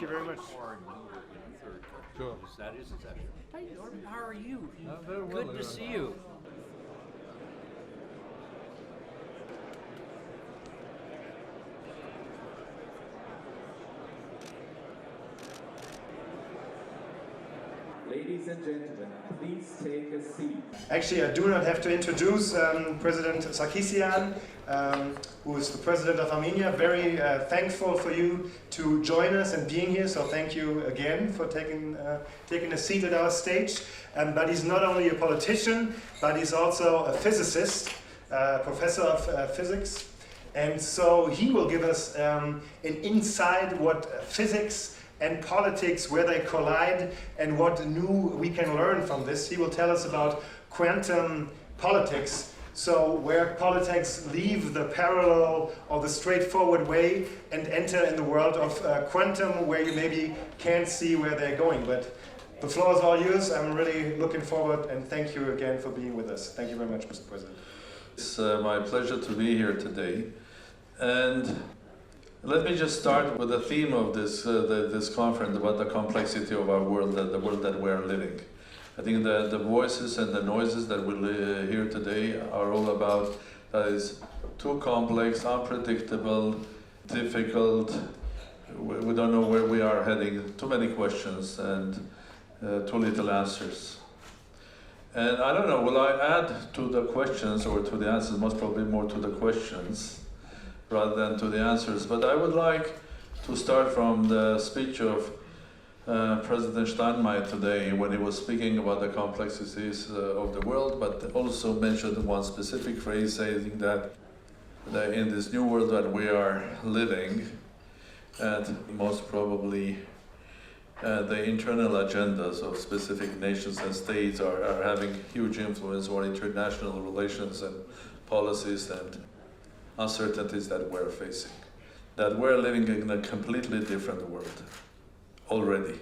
very much. Sure. That is exactly. Hey, Norman, how are you? Very well. Good to see you. Ladies and gentlemen, please take a seat. Actually, I do not have to introduce President Sargsyan, who is the president of Armenia. Very thankful for you to join us and being here. So thank you again for taking a seat at our stage. But he's not only a politician, but he's also a physicist, professor of physics. And so he will give us an insight what physics and politics, where they collide, and what new we can learn from this. He will tell us about quantum politics, so where politics leave the parallel or the straightforward way and enter in the world of quantum, where you maybe can't see where they're going. But the floor is all yours. I'm really looking forward, and thank you again for being with us. Thank you very much, Mr. President. It's my pleasure to be here today. And let me just start with the theme of this this conference about the complexity of our world, the world that we are living. I think the voices and the noises that we hear today are all about that is too complex, unpredictable, difficult. We don't know where we are heading. Too many questions and too little answers. And I don't know, will I add to the questions or to the answers? Most probably more to the questions rather than to the answers. But I would like to start from the speech of President Steinmeier today when he was speaking about the complexities of the world, but also mentioned one specific phrase saying that in this new world that we are living, and most probably the internal agendas of specific nations and states are having huge influence on international relations and policies and uncertainties that we're facing, that we're living in a completely different world already.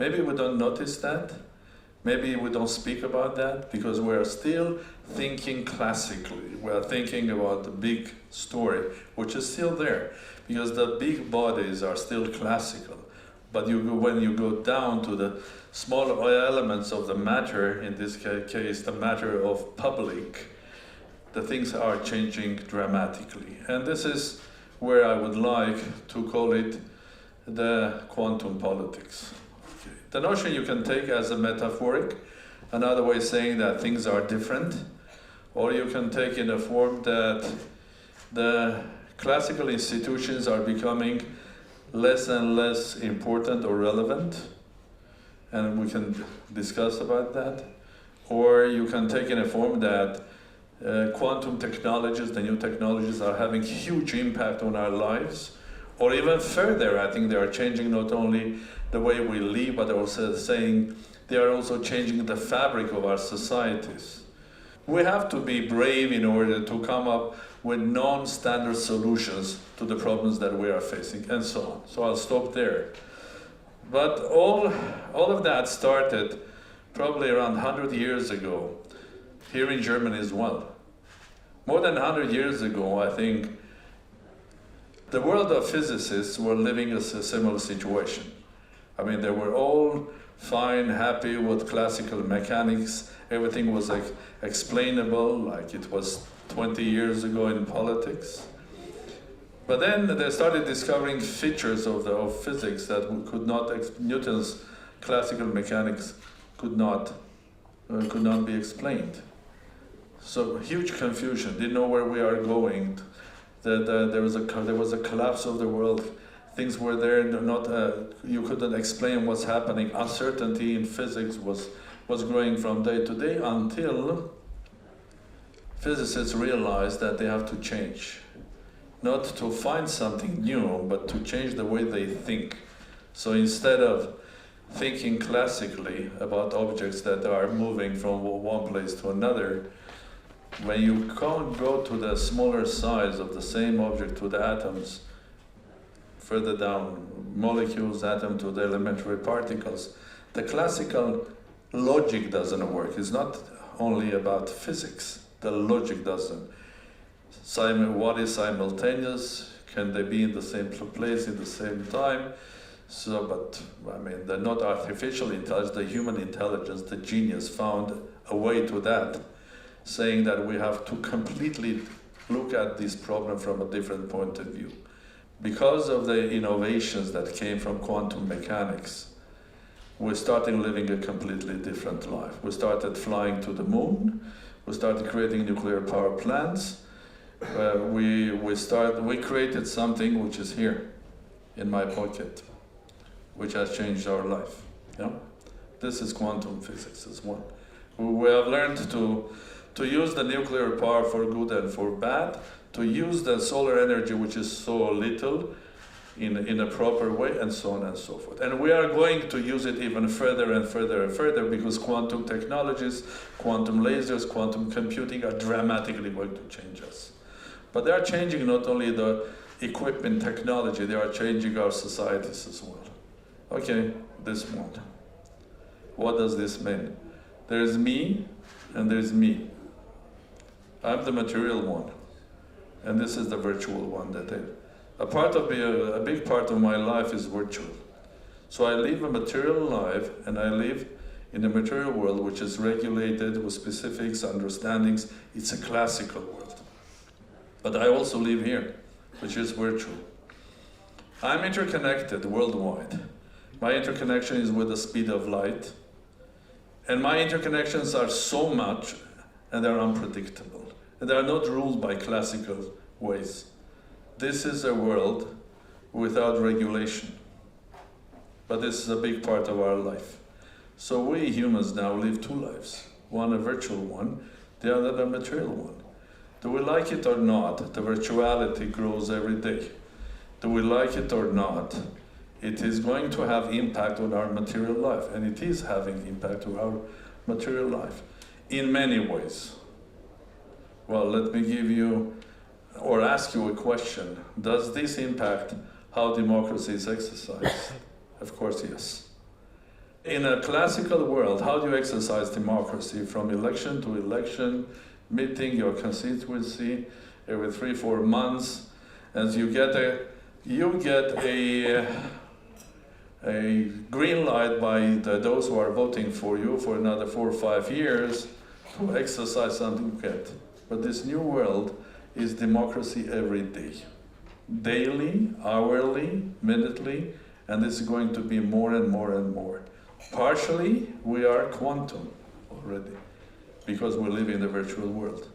Maybe we don't notice that, maybe we don't speak about that because we're still thinking classically. We're thinking about the big story, which is still there, because the big bodies are still classical. But when you go down to the small elements of the matter, in this case, the matter of public, the things are changing dramatically. And this is where I would like to call it the quantum politics. Okay. The notion you can take as a metaphoric, another way saying that things are different, or you can take in a form that the classical institutions are becoming less and less important or relevant, and we can discuss about that. Or you can take in a form that quantum technologies, the new technologies, are having huge impact on our lives, or even further, I think they are changing not only the way we live, but also saying they are also changing the fabric of our societies. We have to be brave in order to come up with non-standard solutions to the problems that we are facing, and so on. So I'll stop there. But all of that started probably around 100 years ago, here in Germany as well. More than 100 years ago, I think, the world of physicists were living a similar situation. I mean, they were all fine, happy with classical mechanics. Everything was explainable, like it was 20 years ago in politics. But then they started discovering features of physics that could not, Newton's classical mechanics could not be explained. So huge confusion, didn't know where we are going. There was a collapse of the world. Things were there, you couldn't explain what's happening. Uncertainty in physics was growing from day to day until physicists realized that they have to change. Not to find something new, but to change the way they think. So instead of thinking classically about objects that are moving from one place to another, when you can't go to the smaller size of the same object, to the atoms, further down, molecules, atom to the elementary particles, the classical logic doesn't work. It's not only about physics, the logic doesn't. What is simultaneous? Can they be in the same place at the same time? So, but I mean, the not artificial intelligence, the human intelligence, the genius found a way to that, saying that we have to completely look at this problem from a different point of view. Because of the innovations that came from quantum mechanics, we started living a completely different life. We started flying to the moon. We started creating nuclear power plants. We created something which is here in my pocket, which has changed our life. Yeah? This is quantum physics as well. We have learned to use the nuclear power for good and for bad, to use the solar energy, which is so little, in a proper way, and so on and so forth. And we are going to use it even further and further and further, because quantum technologies, quantum lasers, quantum computing are dramatically going to change us. But they are changing not only the equipment technology, they are changing our societies as well. Okay, this one. What does this mean? There's me, and there's me. I'm the material one, and this is the virtual one. A big part of my life is virtual. So I live a material life, and I live in a material world which is regulated with specifics, understandings. It's a classical world. But I also live here, which is virtual. I'm interconnected worldwide. My interconnection is with the speed of light, and my interconnections are so much, and they're unpredictable, and they are not ruled by classical ways. This is a world without regulation, but this is a big part of our life. So we humans now live two lives, one a virtual one, the other a material one. Do we like it or not, the virtuality grows every day. Do we like it or not, it is going to have impact on our material life, and it is having impact on our material life in many ways. Well, let me give you, or ask you a question. Does this impact how democracy is exercised? Of course, yes. In a classical world, how do you exercise democracy? From election to election, meeting your constituency every 3-4 months, as you get a green light by those who are voting for you for another 4 or 5 years to exercise something you get. But this new world is democracy every day. Daily, hourly, minutely, and this is going to be more and more and more. Partially, we are quantum already, because we live in the virtual world.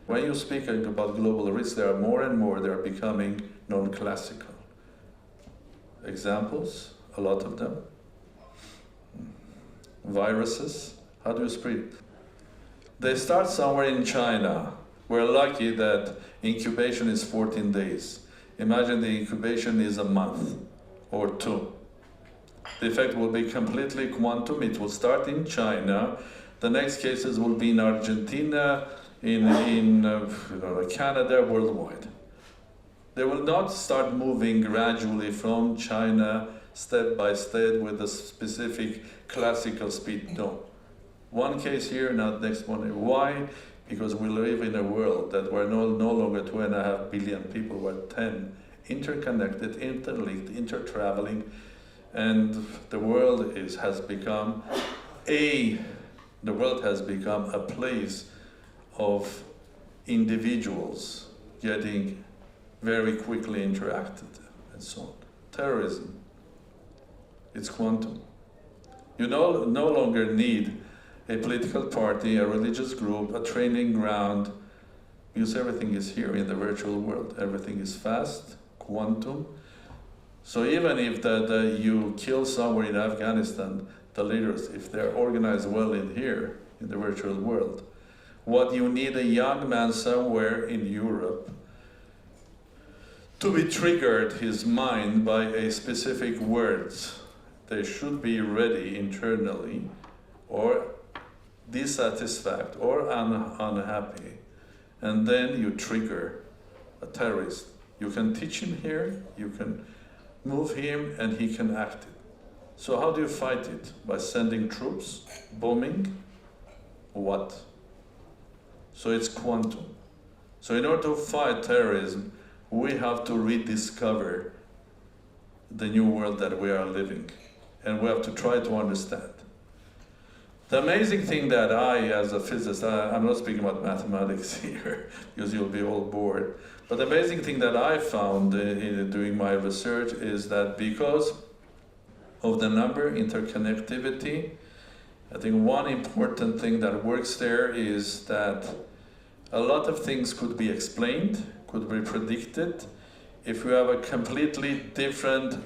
When you speak about global risks, there are more and more, they are becoming non-classical. Examples, a lot of them. Viruses, how do you spread? They start somewhere in China. We're lucky that incubation is 14 days. Imagine the incubation is a month or 2. The effect will be completely quantum. It will start in China. The next cases will be in Argentina, in Canada, worldwide. They will not start moving gradually from China, step by step, with a specific classical speed. No. One case here, not next one. Why? Because we live in a world that we're no longer 2.5 billion people, we're 10, interconnected, interlinked, intertraveling, and the world has become a place of individuals getting very quickly interacted and so on. Terrorism, it's quantum. You no longer need a political party, a religious group, a training ground, because everything is here in the virtual world. Everything is fast, quantum. So even if you kill somewhere in Afghanistan, the leaders, if they're organized well in here, in the virtual world, what you need a young man somewhere in Europe to be triggered his mind by a specific words. They should be ready internally, or dissatisfied or unhappy, and then you trigger a terrorist. You can teach him here, you can move him, and he can act it. So how do you fight it? By sending troops, bombing, what? So it's quantum. So in order to fight terrorism, we have to rediscover the new world that we are living, and we have to try to understand. The amazing thing that I, as a physicist, I'm not speaking about mathematics here, because you'll be all bored, but the amazing thing that I found in doing my research is that because of the number interconnectivity, I think one important thing that works there is that a lot of things could be explained, could be predicted, if we have a completely different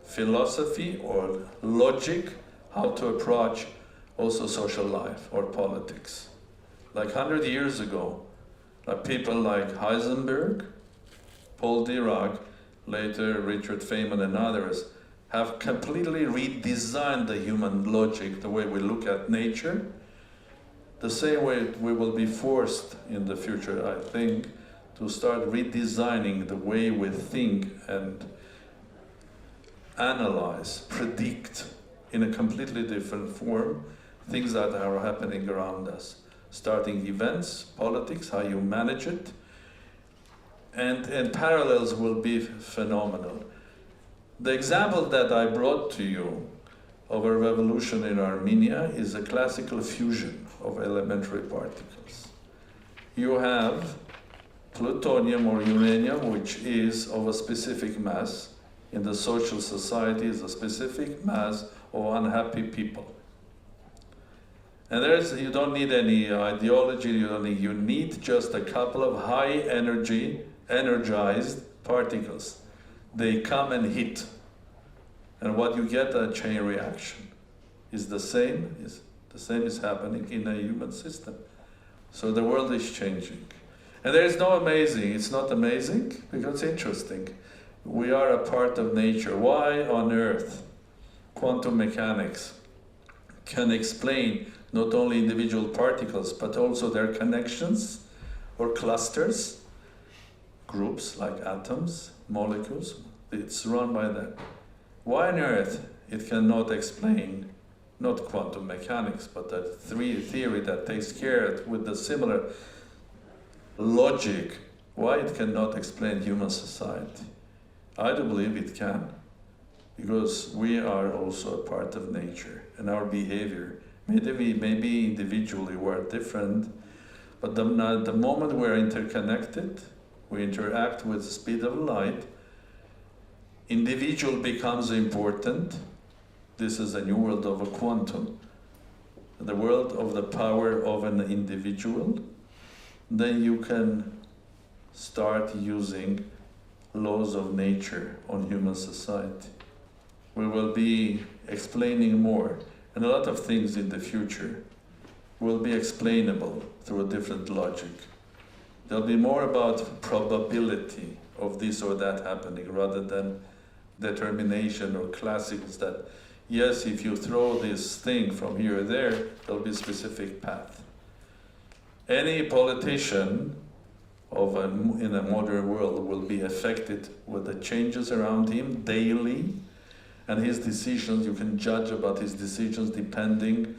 philosophy or logic how to approach also social life or politics. Like 100 years ago, like people like Heisenberg, Paul Dirac, later Richard Feynman and others, have completely redesigned the human logic, the way we look at nature. The same way we will be forced in the future, I think, to start redesigning the way we think and analyze, predict in a completely different form things that are happening around us. Starting events, politics, how you manage it, and parallels will be phenomenal. The example that I brought to you of a revolution in Armenia is a classical fusion of elementary particles. You have plutonium or uranium, which is of a specific mass. In the social society is a specific mass of unhappy people. And you don't need any ideology, you need just a couple of high energy, energized particles. They come and hit. And what you get, a chain reaction, is the same is happening in a human system. So the world is changing. And there is no amazing, it's not amazing because it's interesting. We are a part of nature. Why on earth quantum mechanics can explain not only individual particles, but also their connections or clusters, groups like atoms, molecules, it's run by that. Why on earth it cannot explain, not quantum mechanics, but that theory that takes care with the similar logic, why it cannot explain human society? I do believe it can, because we are also a part of nature and our behavior. Maybe individually we're different, but the moment we're interconnected, we interact with the speed of light, individual becomes important. This is a new world of a quantum, the world of the power of an individual. Then you can start using laws of nature on human society. We will be explaining more, and a lot of things in the future will be explainable through a different logic. There'll be more about probability of this or that happening rather than determination or classics that, yes, if you throw this thing from here or there, there'll be a specific path. Any politician in a modern world will be affected with the changes around him daily, and his decisions, you can judge about his decisions depending,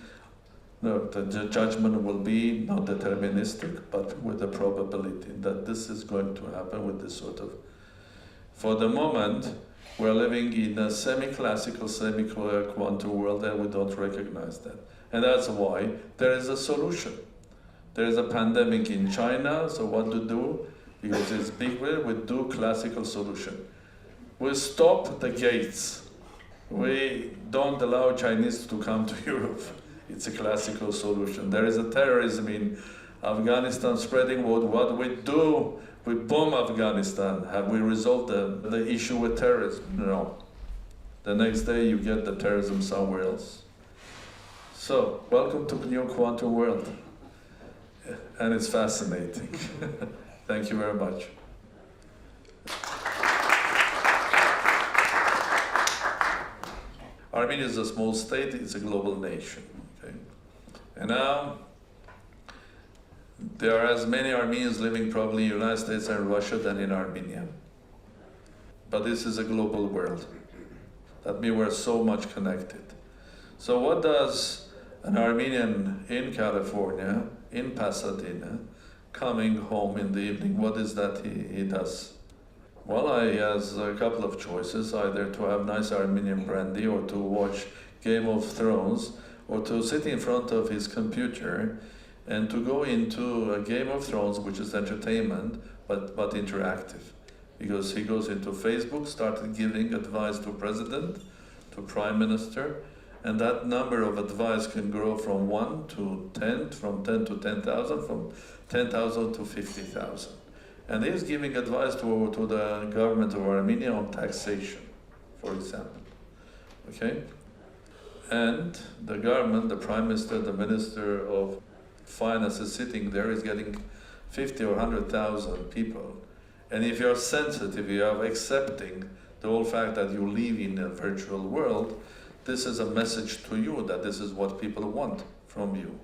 the judgment will be not deterministic, but with the probability that this is going to happen with this sort of. For the moment, we're living in a semi-classical, semi-quantum world, and we don't recognize that. And that's why there is a solution. There is a pandemic in China, so what to do? Because it's big, we do classical solution. We stop the gates. We don't allow Chinese to come to Europe. It's a classical solution. There is a terrorism in Afghanistan spreading. What we do? We bomb Afghanistan. Have we resolved the issue with terrorism? No. The next day you get the terrorism somewhere else. So, welcome to the new quantum world. And it's fascinating. Thank you very much. Armenia is a small state, it's a global nation. Okay? And now, there are as many Armenians living probably in the United States and Russia than in Armenia. But this is a global world. That means we're so much connected. So what does an Armenian in California, in Pasadena, coming home in the evening, what is that he does? Well, he has a couple of choices, either to have nice Armenian brandy or to watch Game of Thrones or to sit in front of his computer and to go into a Game of Thrones, which is entertainment, but interactive. Because he goes into Facebook, started giving advice to president, to prime minister, and that number of advice can grow from 1 to 10, from 10 to 10,000, from 10,000 to 50,000. And he's giving advice to the government of Armenia on taxation, for example. Okay? And the government, the prime minister, the minister of finance is sitting there, is getting 50 or 100,000 people. And if you're sensitive, you are accepting the whole fact that you live in a virtual world, this is a message to you that this is what people want from you.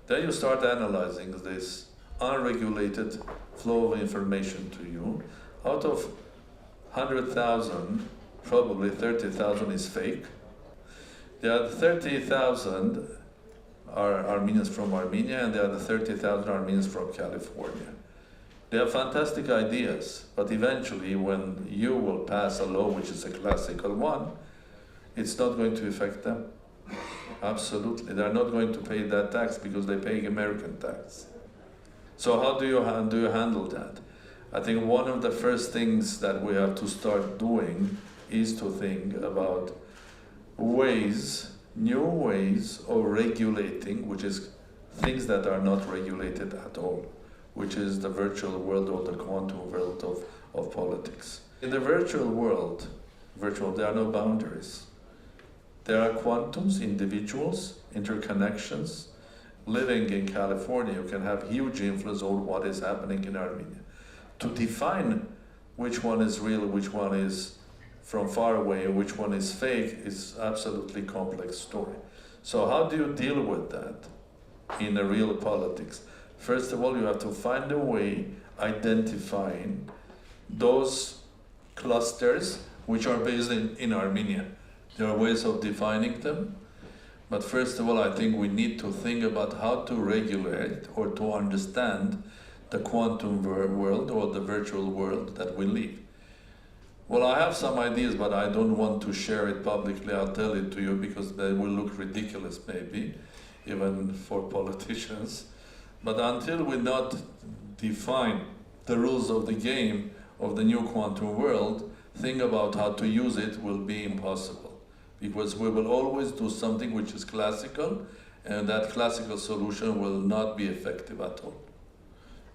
Then you start analyzing this unregulated flow of information to you. Out of 100,000, probably 30,000 is fake. The other 30,000 are Armenians from Armenia, and the other 30,000 Armenians from California. They have fantastic ideas, but eventually when you will pass a law, which is a classical one, it's not going to affect them. Absolutely. They're not going to pay that tax because they pay American tax. So how do you handle that? I think one of the first things that we have to start doing is to think about ways, new ways of regulating, which is things that are not regulated at all, which is the virtual world or the quantum world of politics. In the virtual world, there are no boundaries. There are quantums, individuals, interconnections. Living in California, you can have huge influence on what is happening in Armenia. To define which one is real, which one is from far away, which one is fake, is absolutely complex story. So how do you deal with that in a real politics? First of all, you have to find a way identifying those clusters which are based in Armenia. There are ways of defining them. But first of all, I think we need to think about how to regulate or to understand the quantum world or the virtual world that we live. Well, I have some ideas, but I don't want to share it publicly. I'll tell it to you because they will look ridiculous maybe, even for politicians. But until we not define the rules of the game of the new quantum world, think about how to use it will be impossible. Because we will always do something which is classical, and that classical solution will not be effective at all.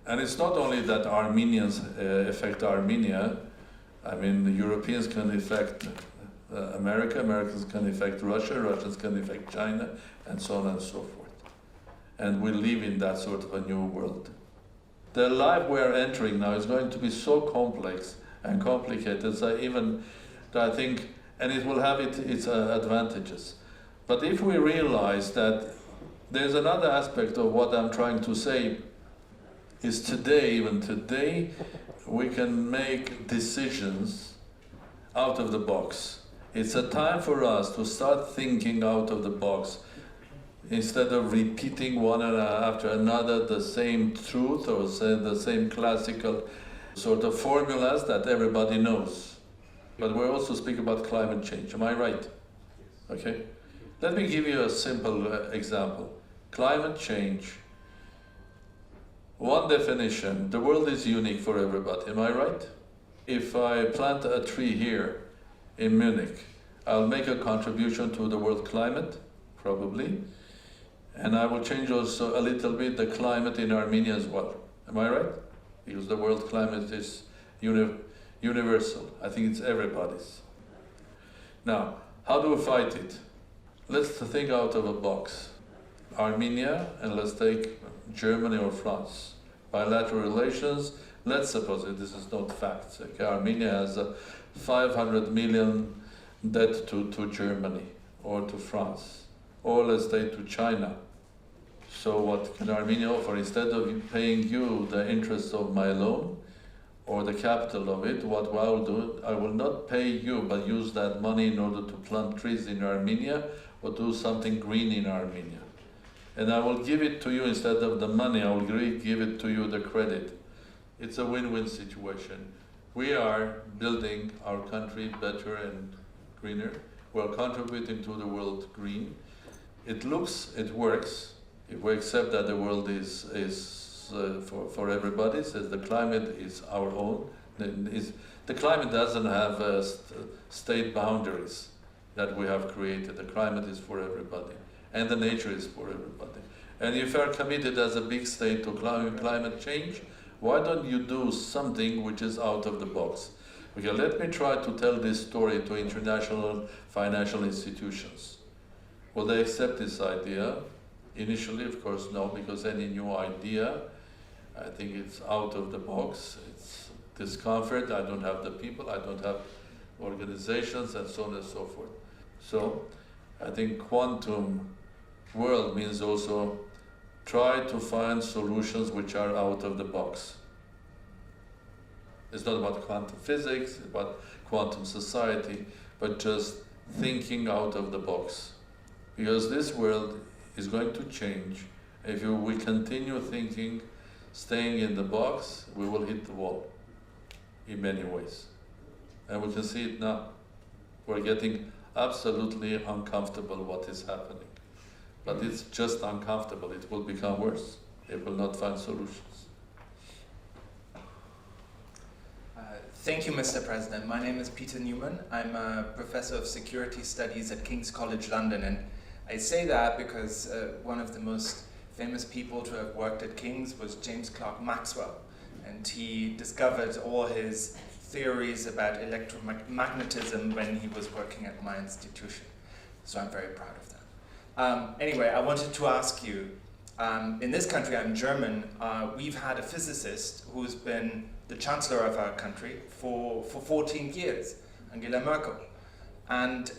And it's not only that Armenians affect Armenia. I mean, the Europeans can affect America, Americans can affect Russia, Russians can affect China, and so on and so forth. And we live in that sort of a new world. The life we're entering now is going to be so complex and complicated, so even I think, and it will have its advantages. But if we realize that there's another aspect of what I'm trying to say, is today, even today, we can make decisions out of the box. It's a time for us to start thinking out of the box, instead of repeating one after another the same truth or say the same classical sort of formulas that everybody knows. But we also speak about climate change, am I right? Okay. Let me give you a simple example. Climate change. One definition, the world is unique for everybody, am I right? If I plant a tree here in Munich, I'll make a contribution to the world climate, probably, and I will change also a little bit the climate in Armenia as well, am I right? Because the world climate is universal. I think it's everybody's. Now, how do we fight it? Let's think out of a box. Armenia, and let's take Germany or France. Bilateral relations, let's suppose this is not facts. Okay? Armenia has a 500 million debt to Germany or to France, or let's say to China. So what can Armenia offer? Instead of paying you the interest of my loan, or the capital of it, what I will do, I will not pay you, but use that money in order to plant trees in Armenia or do something green in Armenia. And I will give it to you instead of the money, I will give it to you the credit. It's a win-win situation. We are building our country better and greener. We're contributing to the world green. It looks, it works. If we accept that the world is for everybody, says the climate is our own. The climate doesn't have state boundaries that we have created. The climate is for everybody, and the nature is for everybody. And if you are committed as a big state to climate change, why don't you do something which is out of the box? Okay, let me try to tell this story to international financial institutions. Will they accept this idea? Initially, of course, no, because any new idea, I think it's out of the box. It's discomfort. I don't have the people. I don't have organizations, and so on and so forth. So, I think quantum world means also try to find solutions which are out of the box. It's not about quantum physics, it's about quantum society, but just thinking out of the box. Because this world is going to change. If we continue thinking, staying in the box, we will hit the wall in many ways. And we can see it now. We're getting absolutely uncomfortable what is happening. But it's just uncomfortable. It will become worse. It will not find solutions. Thank you, Mr. President. My name is Peter Newman. I'm a professor of security studies at King's College London, and I say that because one of the most famous people to have worked at King's was James Clerk Maxwell, and he discovered all his theories about electromagnetism when he was working at my institution. So I'm very proud of that. Anyway, I wanted to ask you, in this country, I'm German, we've had a physicist who's been the chancellor of our country for 14 years, Angela Merkel. And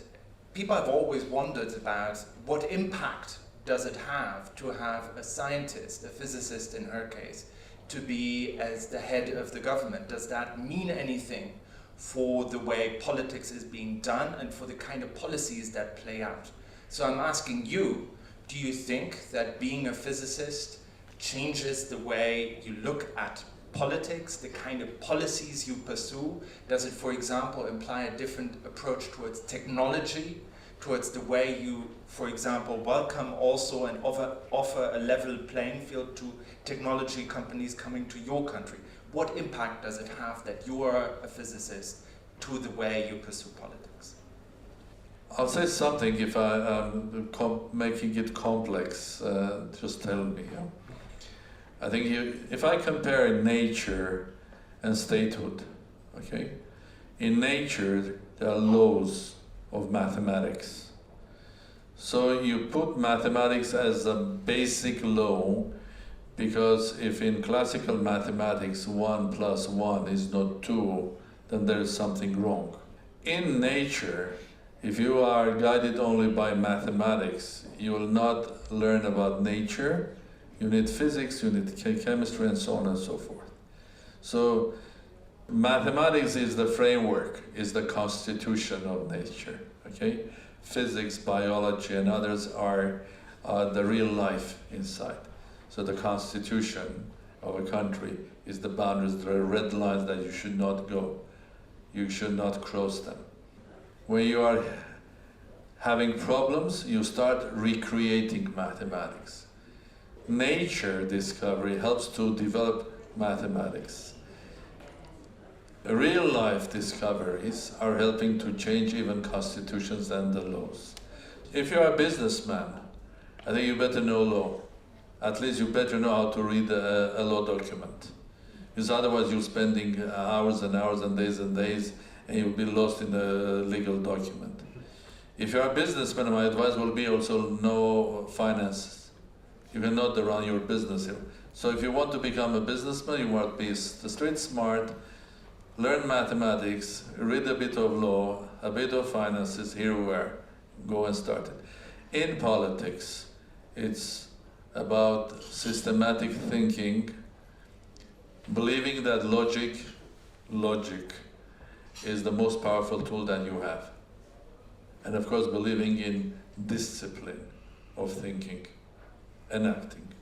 people have always wondered about what impact does it have to have a scientist, a physicist in her case, to be as the head of the government. Does that mean anything for the way politics is being done and for the kind of policies that play out? So I'm asking you, do you think that being a physicist changes the way you look at politics, the kind of policies you pursue? Does it, for example, imply a different approach towards technology, towards the way you, for example, welcome also and offer a level playing field to technology companies coming to your country? What impact does it have that you are a physicist to the way you pursue politics? I'll say something if I'm making it complex, just tell me. Yeah? I think if I compare nature and statehood, okay? In nature, there are laws of mathematics. So you put mathematics as a basic law, because if in classical mathematics 1 + 1 is not 2, then there is something wrong. In nature, if you are guided only by mathematics, you will not learn about nature. You need physics, you need chemistry, and so on and so forth. So mathematics is the framework, is the constitution of nature, okay? Physics, biology, and others are the real life inside. So the constitution of a country is the boundaries, there are red lines that you should not go. You should not cross them. When you are having problems, you start recreating mathematics. Nature discovery helps to develop mathematics. Real life discoveries are helping to change even constitutions and the laws. If you're a businessman, I think you better know law. At least you better know how to read a law document. Because otherwise you're spending hours and hours and days, and you'll be lost in the legal document. If you're a businessman, my advice will be also know finances. You cannot run your business here. So if you want to become a businessman, you must be street smart, learn mathematics, read a bit of law, a bit of finances, here we are, go and start it. In politics, it's about systematic thinking, believing that logic is the most powerful tool that you have. And of course, believing in discipline of thinking and acting.